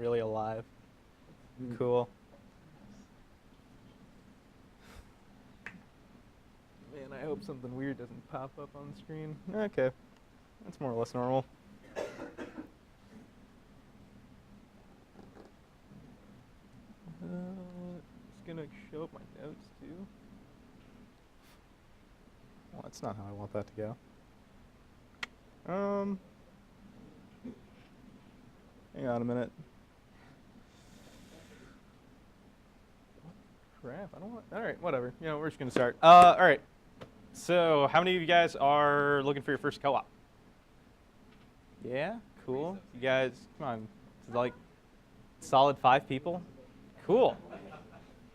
really alive. Cool. Man, I hope something weird doesn't pop up on the screen. Okay, that's more or less normal. It's gonna show up my notes too. Well, that's not how I want that to go. Hang on a minute. Crap, I don't want, all right, whatever. You know, we're just gonna start. All right, so how many of you guys are looking for your first co-op? Yeah, cool. You guys, come on, it's like solid 5 people? Cool.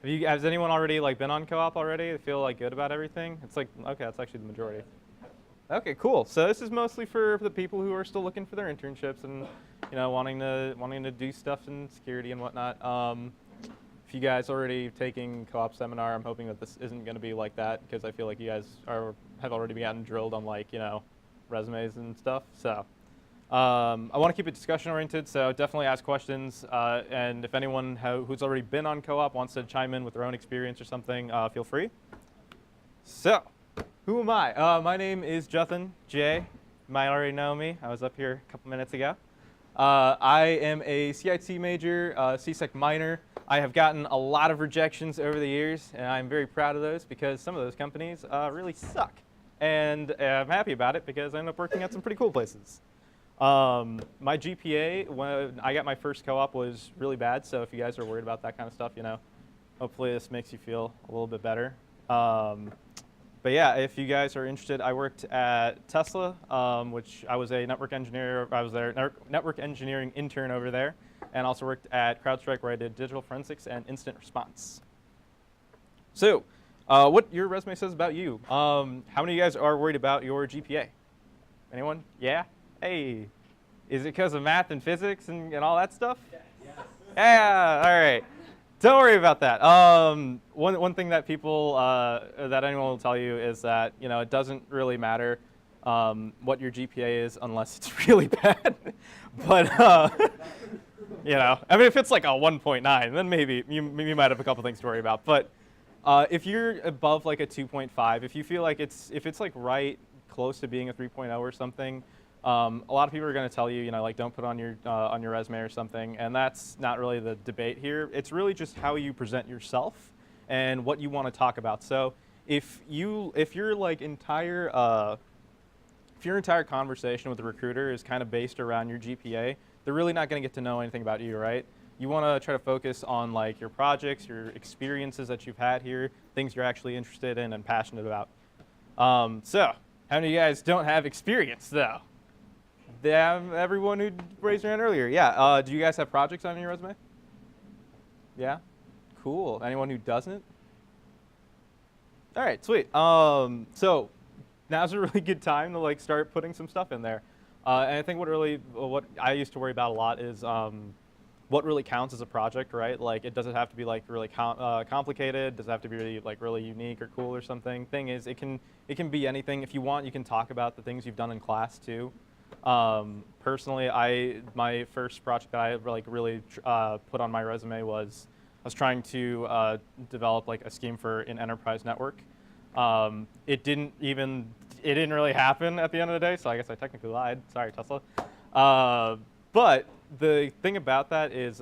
Has anyone already like been on co-op already? They feel like good about everything? It's like, okay, that's actually the majority. Okay, cool. So this is mostly for the people who are still looking for their internships and, you know, wanting to do stuff in security and whatnot. If you guys are already taking co-op seminar, I'm hoping that this isn't going to be like that because I feel like you guys have already gotten drilled on, like, you know, resumes and stuff. So I want to keep it discussion oriented, so definitely ask questions. And if anyone who's already been on co-op wants to chime in with their own experience or something, feel free. So, who am I? My name is Jathan, Jay. You might already know me. I was up here a couple minutes ago. I am a CIT major, CSEC minor. I have gotten a lot of rejections over the years, and I'm very proud of those because some of those companies really suck. And I'm happy about it because I end up working at some pretty cool places. My GPA when I got my first co-op was really bad, so if you guys are worried about that kind of stuff, you know, hopefully this makes you feel a little bit better. But yeah, if you guys are interested, I worked at Tesla, which I was a network engineer. I was their network engineering intern over there, and also worked at CrowdStrike where I did digital forensics and incident response. So, what your resume says about you? How many of you guys are worried about your GPA? Anyone? Yeah? Hey, is it because of math and physics and all that stuff? Yes. Yeah, all right. Don't worry about that. One thing that people, that anyone will tell you is that, you know, it doesn't really matter what your GPA is unless it's really bad. But, you know, I mean, if it's like a 1.9, then maybe you might have a couple things to worry about. But if you're above like a 2.5, if you feel like if it's like right close to being a 3.0 or something, a lot of people are going to tell you, you know, like don't put on your resume or something, and that's not really the debate here. It's really just how you present yourself and what you want to talk about. So if your entire conversation with the recruiter is kind of based around your GPA, they're really not going to get to know anything about you, right? You want to try to focus on like your projects, your experiences that you've had here, things you're actually interested in and passionate about. So how many of you guys don't have experience though? Everyone who raised their hand earlier. Yeah. Do you guys have projects on your resume? Yeah. Cool. Anyone who doesn't? All right. Sweet. So now's a really good time to like start putting some stuff in there. And I think what I used to worry about a lot is what really counts as a project, right? Like, it doesn't have to be like really complicated. Does it have to be really unique or cool or something? Thing is, it can be anything. If you want, you can talk about the things you've done in class too. Personally, my first project that I really put on my resume was I was trying to develop like a scheme for an enterprise network. It didn't really happen at the end of the day, so I guess I technically lied. Sorry, Tesla. But the thing about that is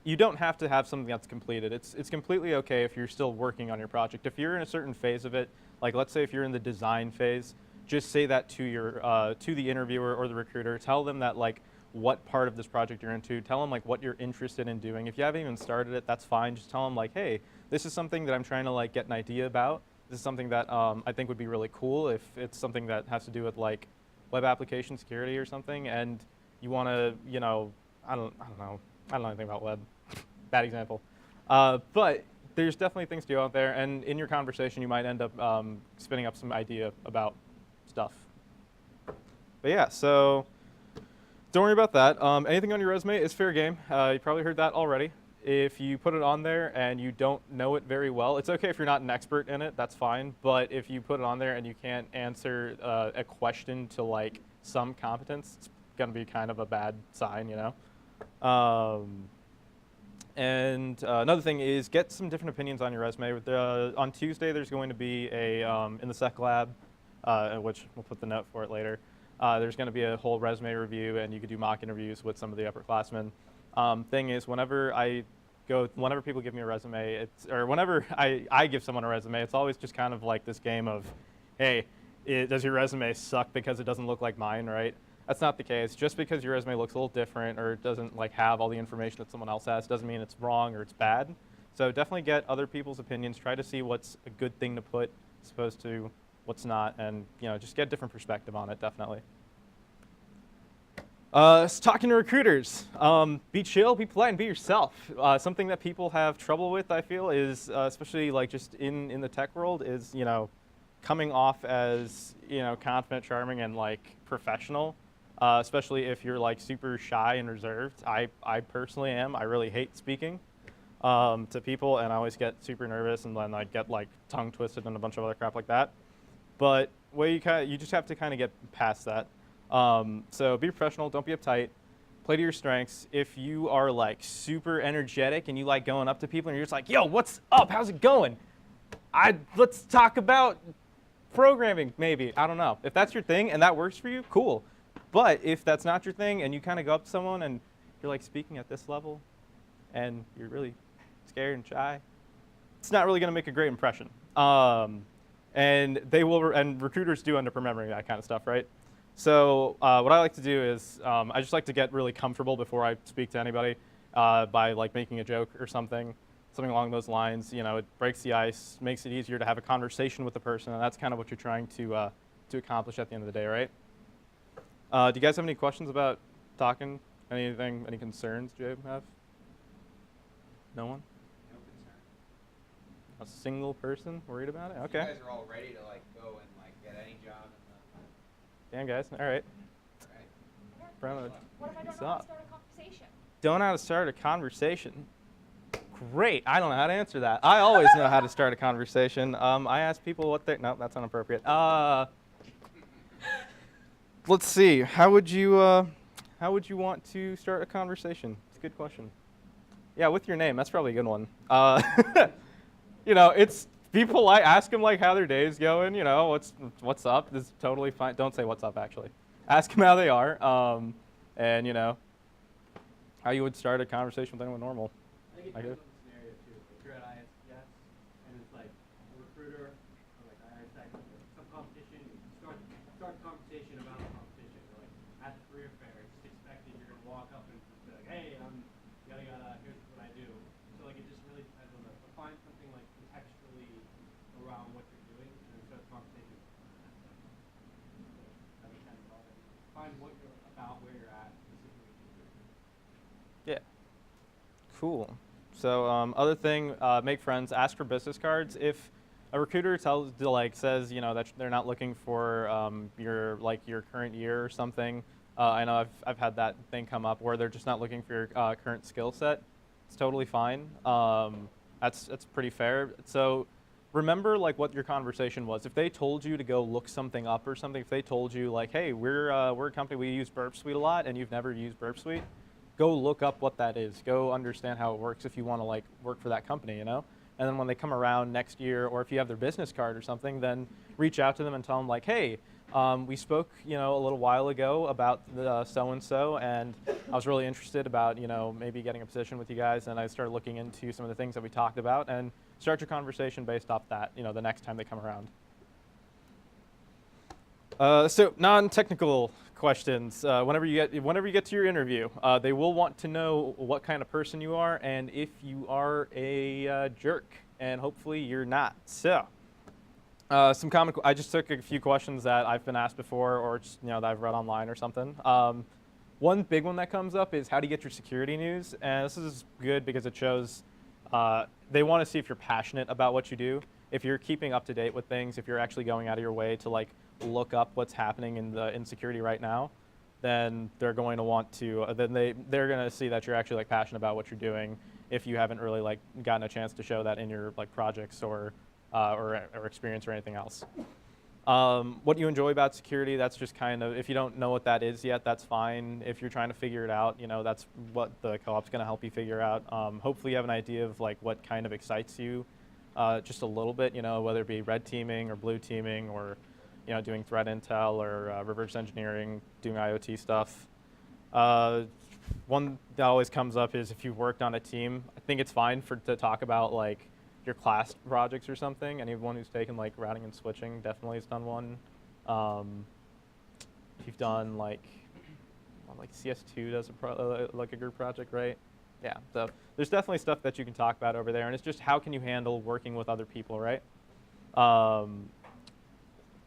you don't have to have something that's completed. It's completely okay if you're still working on your project. If you're in a certain phase of it, like let's say if you're in the design phase, just say that to the interviewer or the recruiter. Tell them that like what part of this project you're into. Tell them like what you're interested in doing. If you haven't even started it, that's fine. Just tell them like, hey, this is something that I'm trying to like get an idea about. This is something that I think would be really cool if it's something that has to do with like web application security or something, and you want to, you know, I don't know anything about web. Bad example. But there's definitely things to go out there, and in your conversation, you might end up spinning up some idea about stuff. But yeah, so don't worry about that. Anything on your resume is fair game. You probably heard that already. If you put it on there and you don't know it very well, it's okay if you're not an expert in it, that's fine. But if you put it on there and you can't answer a question to like some competence, it's gonna be kind of a bad sign, you know? Um, and another thing is get some different opinions on your resume. On Tuesday, there's going to be a, in the SEC lab, which we'll put the note for it later, there's going to be a whole resume review, and you could do mock interviews with some of the upperclassmen. Thing is, whenever people give me a resume, or whenever I give someone a resume, it's always just kind of like this game of, hey, does your resume suck because it doesn't look like mine, right? That's not the case. Just because your resume looks a little different or it doesn't like have all the information that someone else has doesn't mean it's wrong or it's bad. So definitely get other people's opinions. Try to see what's a good thing to put as opposed to what's not, and just get a different perspective on it, definitely. Talking to recruiters, be chill, be polite, and be yourself. Something that people have trouble with, I feel, is especially like just in the tech world, is coming off as confident, charming, and like professional. Especially if you're like super shy and reserved. I personally am. I really hate speaking to people, and I always get super nervous, and then I get like tongue twisted and a bunch of other crap like that. But you just have to kind of get past that. So be professional. Don't be uptight. Play to your strengths. If you are like super energetic and you like going up to people and you're just like, "Yo, what's up? How's it going? Let's talk about programming, maybe." I don't know. If that's your thing and that works for you, cool. But if that's not your thing and you kind of go up to someone and you're like speaking at this level and you're really scared and shy, it's not really going to make a great impression. And recruiters do end up remembering that kind of stuff, right? So what I like to do is I just like to get really comfortable before I speak to anybody by like making a joke or something along those lines. It breaks the ice, makes it easier to have a conversation with the person, and that's kind of what you're trying to accomplish at the end of the day, right? Do you guys have any questions about talking? Anything? Any concerns you have? No one? No concern. A single person worried about it? Okay. You guys are all ready to like go and like get any job in the Damn, guys. All right. right? What if I don't know how to start a conversation? Don't know how to start a conversation. Great. I don't know how to answer that. I always know how to start a conversation. I ask people what they... No, that's inappropriate. Let's see. How would you want to start a conversation? It's a good question. Yeah, with your name. That's probably a good one. It's be polite. Ask them like how their day's going. What's up. This is totally fine. Don't say what's up actually. Ask them how they are. And how you would start a conversation with anyone normal. I think it depends on the scenario too. If you're at ISDS and it's like a recruiter or like ISDS, some competition, you start a conversation about the competition. You're like at the career fair, it's just expected you're gonna walk up and just be like, hey, I'm yada yada, here's what I do. So like it just really depends on the find something like contextually around what you're doing and then start the conversation. Find what you're about, where you're at, specifically. Yeah. Cool. So other thing, make friends. Ask for business cards. If a recruiter says that they're not looking for your current year or something, I know I've had that thing come up where they're just not looking for your current skill set. It's totally fine. That's pretty fair. So remember what your conversation was. If they told you to go look something up or something, if they told you hey, we're a company, we use Burp Suite a lot, and you've never used Burp Suite, go look up what that is. Go understand how it works if you want to work for that company, And then when they come around next year, or if you have their business card or something, then reach out to them and tell them hey, we spoke a little while ago about the so-and-so, and I was really interested about maybe getting a position with you guys, and I started looking into some of the things that we talked about, and start your conversation based off that the next time they come around. So non-technical questions. Whenever you get to your interview, they will want to know what kind of person you are and if you are a jerk, and hopefully you're not. So, I just took a few questions that I've been asked before, or just, that I've read online or something. One big one that comes up is how do you get your security news, and this is good because it shows they want to see if you're passionate about what you do, if you're keeping up to date with things, if you're actually going out of your way to look up what's happening in security right now, then they're going to want to. They're going to see that you're actually passionate about what you're doing. If you haven't really gotten a chance to show that in your projects or experience or anything else. What you enjoy about security, that's just kind of, if you don't know what that is yet, that's fine. If you're trying to figure it out, that's what the co-op's going to help you figure out. Hopefully you have an idea of like what kind of excites you just a little bit, whether it be red teaming or blue teaming or, doing threat intel or reverse engineering, doing IoT stuff. One that always comes up is if you've worked on a team, I think it's fine to talk about like your class projects or something. Anyone who's taken like routing and switching definitely has done one. If you've done like CS2 does like a group project, right? Yeah, so there's definitely stuff that you can talk about over there, and it's just how can you handle working with other people, right?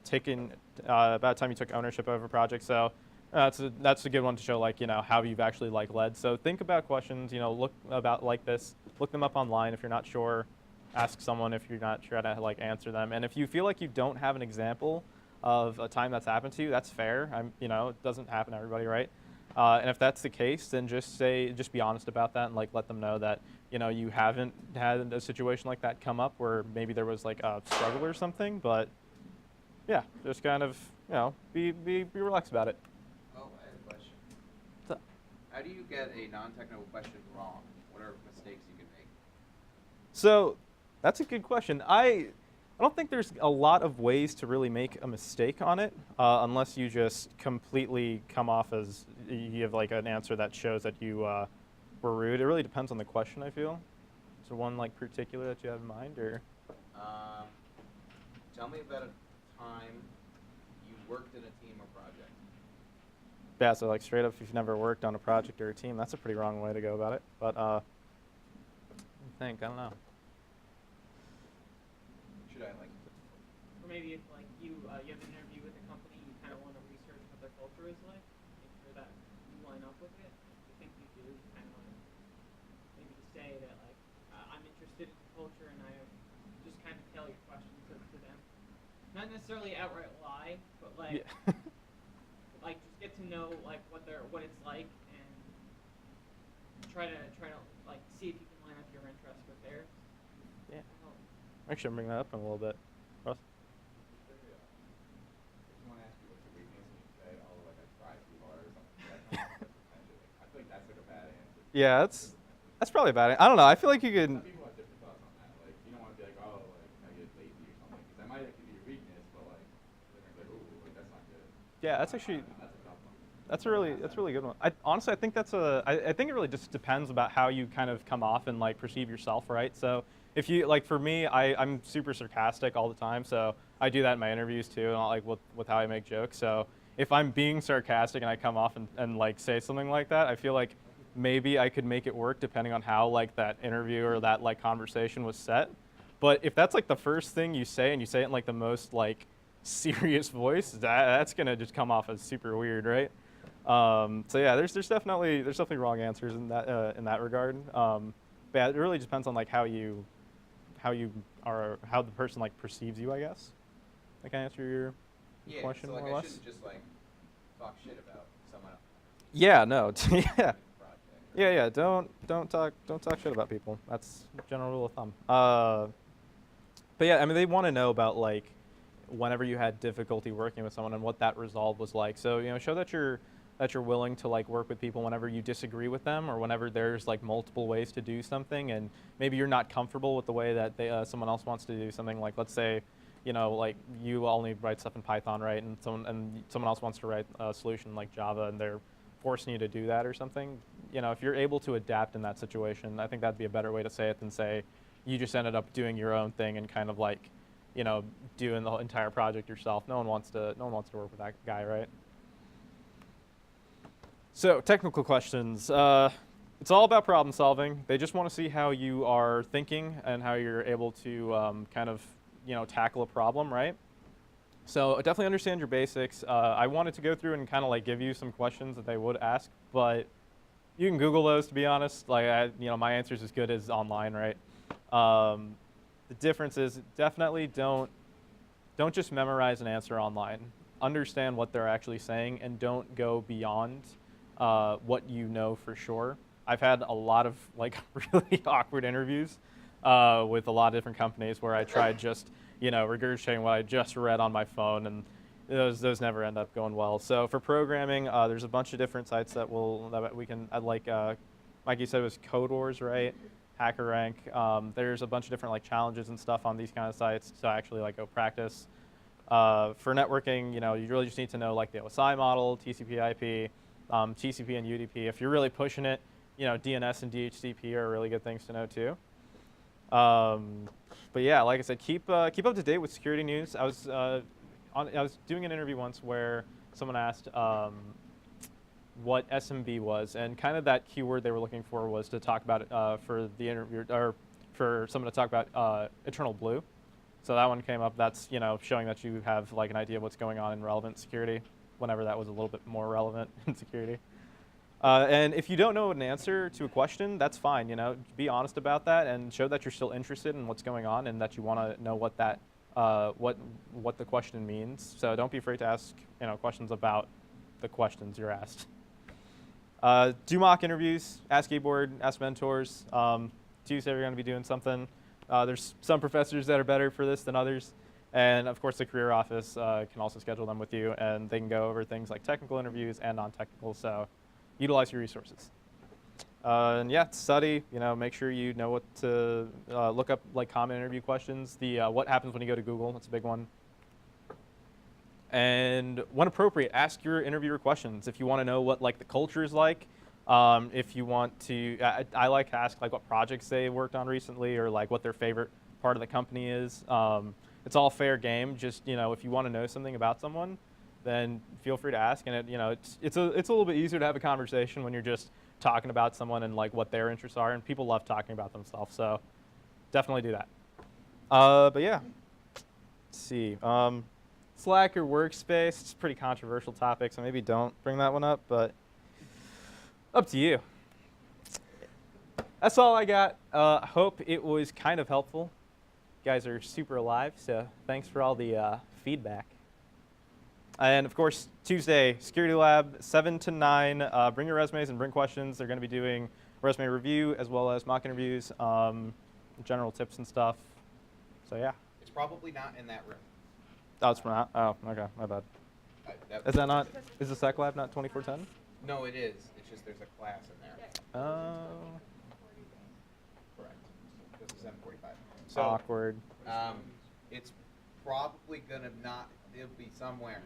Taking about time you took ownership over a project, so that's a good one to show like how you've actually like led. So think about questions, look about like this, look them up online if you're not sure. Ask someone if you're not sure how to like answer them. And if you feel like you don't have an example of a time that's happened to you, that's fair. It doesn't happen to everybody, right? And if that's the case, then just be honest about that and like let them know that you haven't had a situation like that come up where maybe there was like a struggle or something. But yeah, just kind of be relaxed about it. Oh, I have a question. What's up? How do you get a non-technical question wrong? What are mistakes you can make? So that's a good question. I don't think there's a lot of ways to really make a mistake on it, unless you just completely come off as you have like an answer that shows that you were rude. It really depends on the question, I feel. Is there one like particular that you have in mind, or? Tell me about a time you worked in a team or project. Yeah, so like straight up, if you've never worked on a project or a team, that's a pretty wrong way to go about it. But I don't know. Should I like? Or maybe if like you have an interview with a company, you kind of want to research what their culture is like, make sure that you line up with it. If you think you do, you kind of want to maybe say that like I'm interested in culture, and I just kind of tailor your questions to them. Not necessarily outright lie, but like like just get to know like what it's like, and try to like see if you can line up your interests with theirs. Yeah. Actually, I'm bringing that up in a little bit. Russ? I just want to ask you what's your weakness, and you say, oh, like I try too hard or something like that. I feel like that's like a bad answer. Yeah, that's probably bad. I don't know. I feel like you could. Some people have different thoughts on that. Like, you don't want to be like, oh, like I get lazy or something, because that might actually be your weakness, but like, they're gonna be like, ooh, like that's not good. Yeah, that's actually. That's a tough one. That's a really good one. Honestly, I think I think it really just depends about how you kind of come off and like perceive yourself, right? So if you like, for me, I'm super sarcastic all the time, so I do that in my interviews too, and like with how I make jokes. So if I'm being sarcastic and I come off and like say something like that, I feel like maybe I could make it work depending on how like that interview or that like conversation was set. But if that's like the first thing you say and you say it in like the most like serious voice, that's gonna just come off as super weird, right? So yeah, there's definitely wrong answers in that regard. But yeah, it really depends on like how the person like perceives you, I guess. Like, can I answer your question so like more or I less? shouldn't just like talk shit about someone else. Yeah, no, yeah, Project. yeah. Don't talk shit about people. That's a general rule of thumb. But yeah, I mean, they want to know about like whenever you had difficulty working with someone and what that resolve was like. So show that you're willing to like work with people whenever you disagree with them, or whenever there's like multiple ways to do something, and maybe you're not comfortable with the way that someone else wants to do something. Like, let's say, like you only write stuff in Python, right? And someone else wants to write a solution like Java, and they're forcing you to do that or something. If you're able to adapt in that situation, I think that'd be a better way to say it than say you just ended up doing your own thing and kind of like, doing the whole entire project yourself. No one wants to work with that guy, right? So technical questions. It's all about problem solving. They just want to see how you are thinking and how you're able to kind of tackle a problem, right? So definitely understand your basics. I wanted to go through and kind of like give you some questions that they would ask, but you can Google those, to be honest. Like my answer is as good as online, right? The difference is definitely don't just memorize an answer online. Understand what they're actually saying and don't go beyond what you know for sure. I've had a lot of like really awkward interviews with a lot of different companies where I tried just regurgitating what I just read on my phone, and those never end up going well. So for programming, there's a bunch of different sites that we can like you said, it was Code Wars, right? HackerRank. There's a bunch of different challenges and stuff on these kind of sites to actually go practice. For networking, you really just need to know the OSI model, TCP/IP, TCP and UDP. If you're really pushing it, DNS and DHCP are really good things to know too. But yeah, like I said, keep up to date with security news. I was doing an interview once where someone asked what SMB was, and kind of that keyword they were looking for was to talk about it for the interview, or for someone to talk about Eternal Blue. So that one came up. That's showing that you have an idea of what's going on in relevant security, whenever that was a little bit more relevant in security. And if you don't know an answer to a question, that's fine. Be honest about that and show that you're still interested in what's going on and that you want to know what that what the question means. So don't be afraid to ask questions about the questions you're asked. Do mock interviews. Ask e-board. Ask mentors. Tuesday we're going to be doing something. There's some professors that are better for this than others. And of course, the career office can also schedule them with you, and they can go over things like technical interviews and non-technical. So utilize your resources. And yeah, study. Make sure you know what to look up, common interview questions. The what happens when you go to Google. That's a big one. And when appropriate, ask your interviewer questions. If you want to know what the culture is like. If you want to, I like to ask what projects they worked on recently, or what their favorite part of the company is. It's all fair game. Just if you want to know something about someone, then feel free to ask. And it's a little bit easier to have a conversation when you're just talking about someone and what their interests are. And people love talking about themselves, so definitely do that. But yeah, let's see. Slack or Workspace. It's a pretty controversial topic, so maybe don't bring that one up. But up to you. That's all I got. Hope it was kind of helpful. You guys are super alive, so thanks for all the feedback. And of course, Tuesday, Security Lab, 7 to 9. Bring your resumes and bring questions. They're going to be doing resume review as well as mock interviews, general tips and stuff. So yeah. It's probably not in that room. Oh, it's not? Oh, okay, my bad. Is that not, is the Sec Lab not 2410? No, it is. It's just there's a class in there. Oh. Correct. This is 7:45. So, awkward. It's probably gonna not. It'll be somewhere.